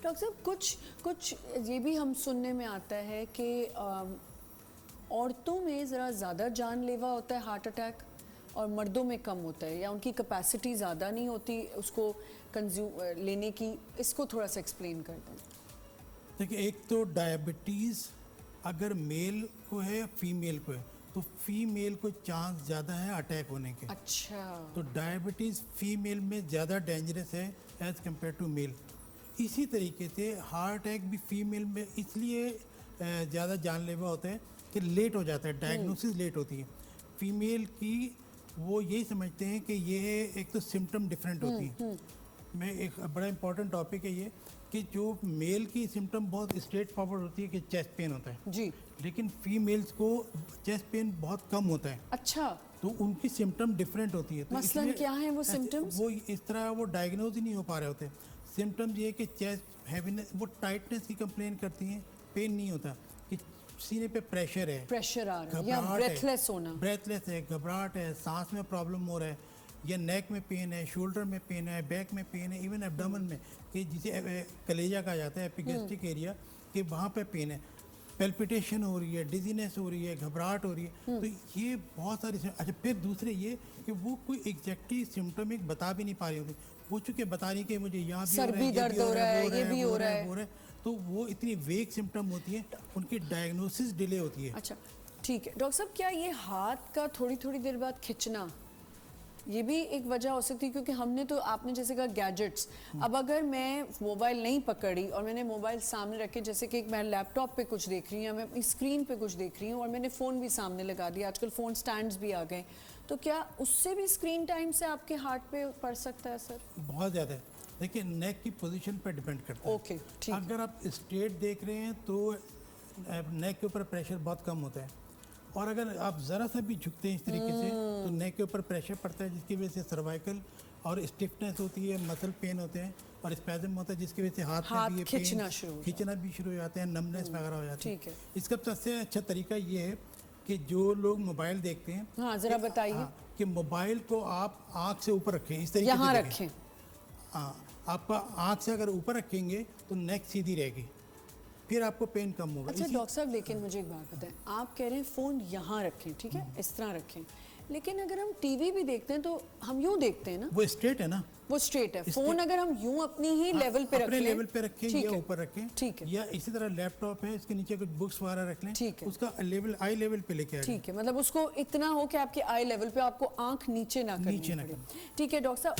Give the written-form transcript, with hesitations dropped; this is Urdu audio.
ڈاکٹر صاحب کچھ یہ بھی ہم سننے میں آتا ہے کہ عورتوں میں ذرا زیادہ جان لیوا ہوتا ہے ہارٹ اٹیک اور مردوں میں کم ہوتا ہے, یا ان کی کیپیسٹی زیادہ نہیں ہوتی اس کو لینے کی, اس کو تھوڑا سا ایکسپلین کر دیں. دیکھیں, ایک تو ڈائبٹیز اگر میل کو ہے فیمیل کو ہے تو فیمیل کو چانس زیادہ ہے اٹیک ہونے کے. اچھا, تو ڈائبٹیز فیمیل میں زیادہ ڈینجرس ہے ایز کمپیئر ٹو میل. اسی طریقے سے ہارٹ اٹیک بھی فیمیل میں اس لیے زیادہ جان لیوا ہوتا ہے کہ لیٹ ہو جاتا ہے, ڈائگنوسس لیٹ ہوتی ہے. فیمیل کی وہ یہی سمجھتے ہیں کہ یہ ایک تو سمٹم ڈفرینٹ ہوتی ہیں. میں ایک بڑا امپورٹنٹ ٹاپک ہے یہ کہ جو میل کی سمٹم بہت اسٹریٹ فارورڈ ہوتی ہے کہ چیسٹ پین ہوتا ہے جی, لیکن فیمیلز کو چیسٹ پین بہت کم ہوتا ہے. اچھا, تو ان کی سمٹم ڈفرینٹ ہوتی ہے. تو مثلاً کیا ہیں وہ سمٹمز؟ وہ اس طرح وہ ڈائگنوز ہی نہیں ہو پا رہے ہوتے. سمٹمز یہ کہ چیسٹ ہیوینس, وہ ٹائٹنس کی کمپلین کرتی ہیں, پین نہیں ہوتا, کہ سینے پہ پریشر ہے, پریشر آ رہا ہے یا بریتھ لیس ہونا, بریتھ لیس ہے, گھبراہٹ ہے, سانس میں پرابلم ہو رہا ہے, یا نیک میں پین ہے, شولڈر میں پین ہے, بیک میں پین ہے, ایون ایبڈومن میں کہ جسے کلیجہ کہا جاتا ہے, ایپیگیسٹرک ایریا, کہ وہاں پہ پین ہے, پیلپیٹیشن ہو رہی ہے, ڈیزینس ہو رہی ہے, گھبراہٹ ہو رہی ہے. تو یہ بہت ساری. اچھا, پھر دوسرے یہ کہ وہ کوئی ایگزیکٹلی سمٹم ایک بتا بھی نہیں پا رہی ہوتی. وہ چونکہ بتا رہی کہ مجھے یہاں بھی سر بھی درد ہو رہا ہے, یہ بھی ہو رہا ہے, تو وہ اتنی ویک سمٹم ہوتی ہیں, ان کی ڈائگنوسس ڈیلے ہوتی ہے. اچھا ٹھیک ہے. ڈاکٹر صاحب, کیا یہ ہاتھ کا تھوڑی دیر بعد کھچنا یہ بھی ایک وجہ ہو سکتی ہے؟ کیونکہ ہم نے تو, آپ نے جیسے کہا گیجٹس, اب اگر میں موبائل نہیں پکڑی اور میں نے موبائل سامنے رکھے, جیسے کہ میں لیپ ٹاپ پہ کچھ دیکھ رہی ہوں یا میں اپنی اسکرین پہ کچھ دیکھ رہی ہوں اور میں نے فون بھی سامنے لگا دیا, آج کل فون سٹینڈز بھی آ گئے, تو کیا اس سے بھی اسکرین ٹائم سے آپ کے ہارٹ پہ پڑ سکتا ہے سر؟ بہت زیادہ ہے. دیکھیں, نیک کی پوزیشن پہ ڈیپینڈ کرتا ہے. اوکے ٹھیک. اگر آپ اسٹریٹ دیکھ رہے ہیں تو نیک کے اوپر پریشر بہت کم ہوتا ہے, اور اگر آپ ذرا سا بھی جھکتے ہیں اس طریقے سے تو نیک کے اوپر پریشر پڑتا ہے, جس کی وجہ سے سروائیکل اور اسٹفنس ہوتی ہے, مسل پین ہوتے ہیں اور اسپیزم ہوتا ہے, جس کی وجہ سے ہاتھ میں بھی کھینچنا بھی شروع ہو جاتے ہیں, نمنس وغیرہ ہو جاتی ہے. ٹھیک ہے. اس کا سب سے اچھا طریقہ یہ ہے کہ جو لوگ موبائل دیکھتے ہیں, ہاں ذرا بتائیے, کہ موبائل کو آپ آنکھ سے اوپر رکھیں, اس طریقے یہاں سے رکھیں. ہاں, آپ کا آنکھ سے اگر اوپر رکھیں گے تو نیک سیدھی رہے گی, پھر آپ کو پین کم ہوگا. اچھا ڈاکٹر صاحب, لیکن مجھے ایک بات بتائیں, آپ کہہ رہے ہیں فون یہاں رکھیں, ٹھیک ہے, اس طرح رکھیں, لیکن اگر ہم ٹی وی بھی دیکھتے ہیں تو ہم یوں دیکھتے ہیں نا, وہ اسٹریٹ ہے نا, وہ اسٹریٹ ہے. فون اگر ہم یوں اپنی ہی لیول پہ رکھ لیں, اپنے لیول پہ رکھیں یا اوپر رکھیں, ٹھیک ہے, یا اسی طرح لیپ ٹاپ ہے, اس کے نیچے کچھ بکس وغیرہ رکھ لیں, ٹھیک ہے, اس کا لیول آئی لیول پہ لے کے آئیں. ٹھیک ہے, مطلب اس کو اتنا ہو کہ آپ کے آئی لیول پہ, آپ کو آنکھ نیچے نہ کرنی پڑے. ٹھیک ہے ڈاکٹر صاحب.